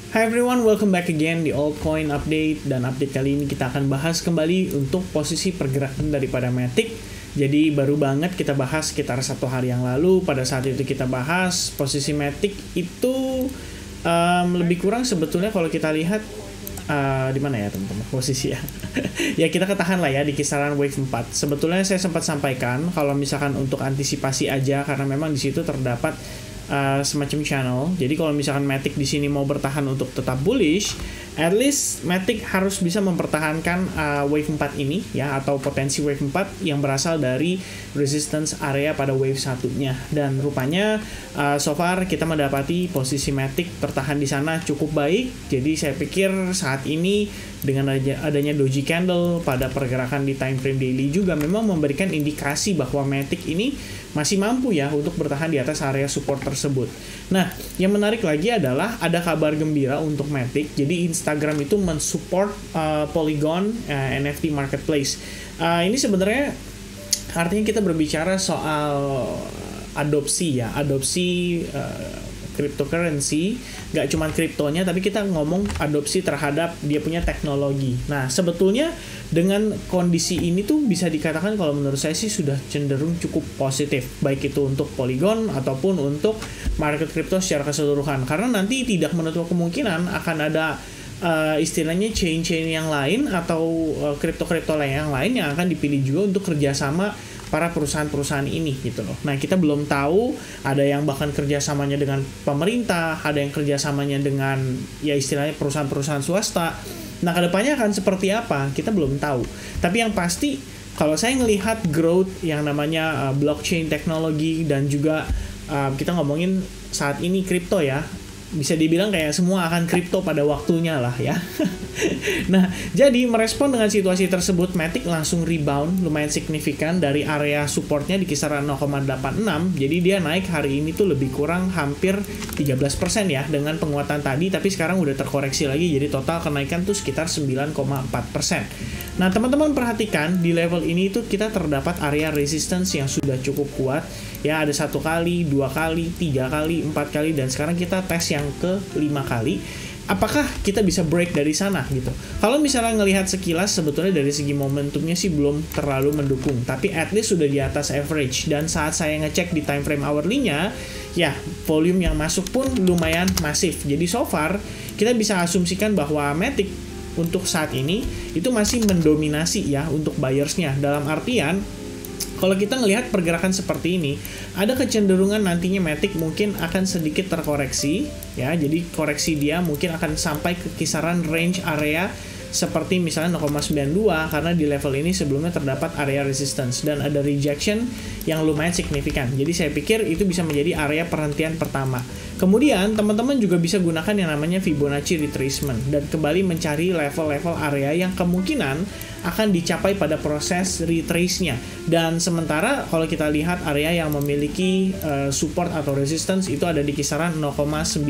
Hi everyone, welcome back again di Altcoin Update. Dan update kali ini kita akan bahas kembali untuk posisi pergerakan daripada Matic. Jadi baru banget kita bahas sekitar 1 hari yang lalu. Pada saat itu kita bahas posisi Matic itu lebih kurang sebetulnya kalau kita lihat di mana ya teman-teman posisi ya. Ya kita ketahan lah ya di kisaran wave 4. Sebetulnya saya sempat sampaikan kalau misalkan untuk antisipasi aja, karena memang di situ terdapat semacam channel. Jadi kalau misalkan Matic di sini mau bertahan untuk tetap bullish, at least Matic harus bisa mempertahankan wave 4 ini ya, atau potensi wave 4 yang berasal dari resistance area pada wave satunya. Dan rupanya so far kita mendapati posisi Matic tertahan di sana cukup baik. Jadi saya pikir saat ini dengan adanya doji candle pada pergerakan di time frame daily juga memang memberikan indikasi bahwa Matic ini masih mampu ya untuk bertahan di atas area support tersebut. Nah, yang menarik lagi adalah ada kabar gembira untuk Matic. Jadi Instagram itu mensupport Polygon NFT marketplace. Ini sebenarnya artinya kita berbicara soal adopsi cryptocurrency, nggak cuma kriptonya, tapi kita ngomong adopsi terhadap dia punya teknologi. Nah, sebetulnya dengan kondisi ini tuh bisa dikatakan kalau menurut saya sih sudah cenderung cukup positif, baik itu untuk Polygon ataupun untuk market kripto secara keseluruhan. Karena nanti tidak menutup kemungkinan akan ada istilahnya chain-chain yang lain atau kripto-kripto yang lain yang akan dipilih juga untuk kerjasama para perusahaan-perusahaan ini gitu loh. Nah, kita belum tahu, ada yang bahkan kerjasamanya dengan pemerintah, ada yang kerjasamanya dengan ya istilahnya perusahaan-perusahaan swasta. Nah, kedepannya akan seperti apa? Kita belum tahu. Tapi yang pasti, kalau saya melihat growth yang namanya blockchain teknologi dan juga kita ngomongin saat ini kripto ya, bisa dibilang kayak semua akan kripto pada waktunya lah ya. Nah, jadi merespon dengan situasi tersebut, Matic langsung rebound lumayan signifikan dari area supportnya di kisaran 0,86. Jadi dia naik hari ini tuh lebih kurang hampir 13% ya dengan penguatan tadi, tapi sekarang udah terkoreksi lagi, jadi total kenaikan tuh sekitar 9,4%. Nah, teman-teman perhatikan di level ini tuh kita terdapat area resistance yang sudah cukup kuat ya, ada 1 kali, 2 kali, 3 kali, 4 kali, dan sekarang kita tes yang ke 5 kali. Apakah kita bisa break dari sana gitu? Kalau misalnya ngelihat sekilas, sebetulnya dari segi momentumnya sih belum terlalu mendukung, tapi at least sudah di atas average. Dan saat saya ngecek di time frame hourly-nya, ya volume yang masuk pun lumayan masif. Jadi so far kita bisa asumsikan bahwa Matic untuk saat ini itu masih mendominasi ya untuk buyers-nya. Dalam artian, kalau kita ngelihat pergerakan seperti ini, ada kecenderungan nantinya Matic mungkin akan sedikit terkoreksi ya. Jadi koreksi dia mungkin akan sampai ke kisaran range area seperti misalnya 0,92, karena di level ini sebelumnya terdapat area resistance dan ada rejection yang lumayan signifikan. Jadi saya pikir itu bisa menjadi area perhentian pertama. Kemudian teman-teman juga bisa gunakan yang namanya Fibonacci retracement dan kembali mencari level-level area yang kemungkinan akan dicapai pada proses retrace-nya. Dan sementara kalau kita lihat area yang memiliki support atau resistance itu ada di kisaran $0,9.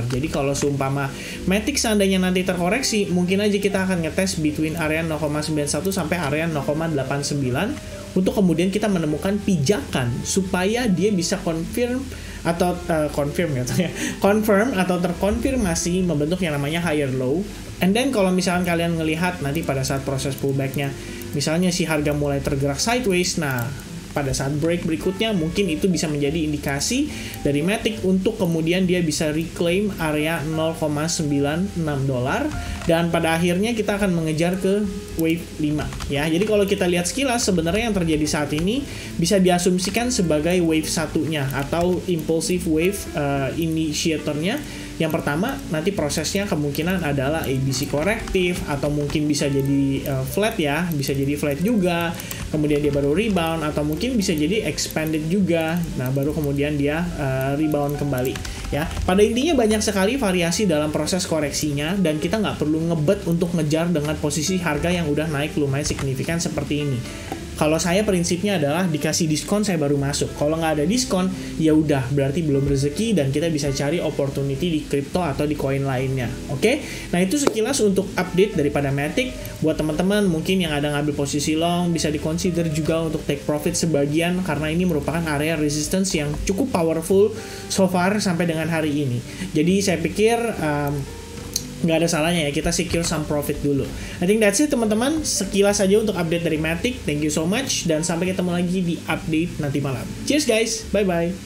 Jadi kalau seumpama Matic seandainya nanti terkoreksi, mungkin aja kita akan ngetes between area 0,91 sampai area 0,89 untuk kemudian kita menemukan pijakan supaya dia bisa confirm atau confirm atau terkonfirmasi membentuk yang namanya higher low. And then kalau misalkan kalian ngelihat nanti pada saat proses pullback-nya, misalnya si harga mulai tergerak sideways, nah pada saat break berikutnya mungkin itu bisa menjadi indikasi dari Matic untuk kemudian dia bisa reclaim area $0,96 dan pada akhirnya kita akan mengejar ke wave 5 ya. Jadi kalau kita lihat sekilas, sebenarnya yang terjadi saat ini bisa diasumsikan sebagai wave satunya atau impulsive wave initiatornya. Yang pertama, nanti prosesnya kemungkinan adalah ABC korektif atau mungkin bisa jadi flat ya, bisa jadi flat juga, kemudian dia baru rebound atau mungkin bisa jadi expanded juga. Nah, baru kemudian dia rebound kembali ya. Pada intinya banyak sekali variasi dalam proses koreksinya dan kita nggak perlu ngebet untuk ngejar dengan posisi harga yang udah naik lumayan signifikan seperti ini. Kalau saya prinsipnya adalah dikasih diskon saya baru masuk. Kalau nggak ada diskon, ya udah berarti belum rezeki dan kita bisa cari opportunity di crypto atau di koin lainnya. Oke? Nah, itu sekilas untuk update daripada Matic. Buat teman-teman mungkin yang ada ngambil posisi long, bisa di-consider juga untuk take profit sebagian karena ini merupakan area resistance yang cukup powerful so far sampai dengan hari ini. Jadi saya pikir nggak ada salahnya ya kita secure some profit dulu. I think that's it teman-teman, sekilas saja untuk update dari Matic. Thank you so much dan sampai ketemu lagi di update nanti malam. Cheers guys, bye bye.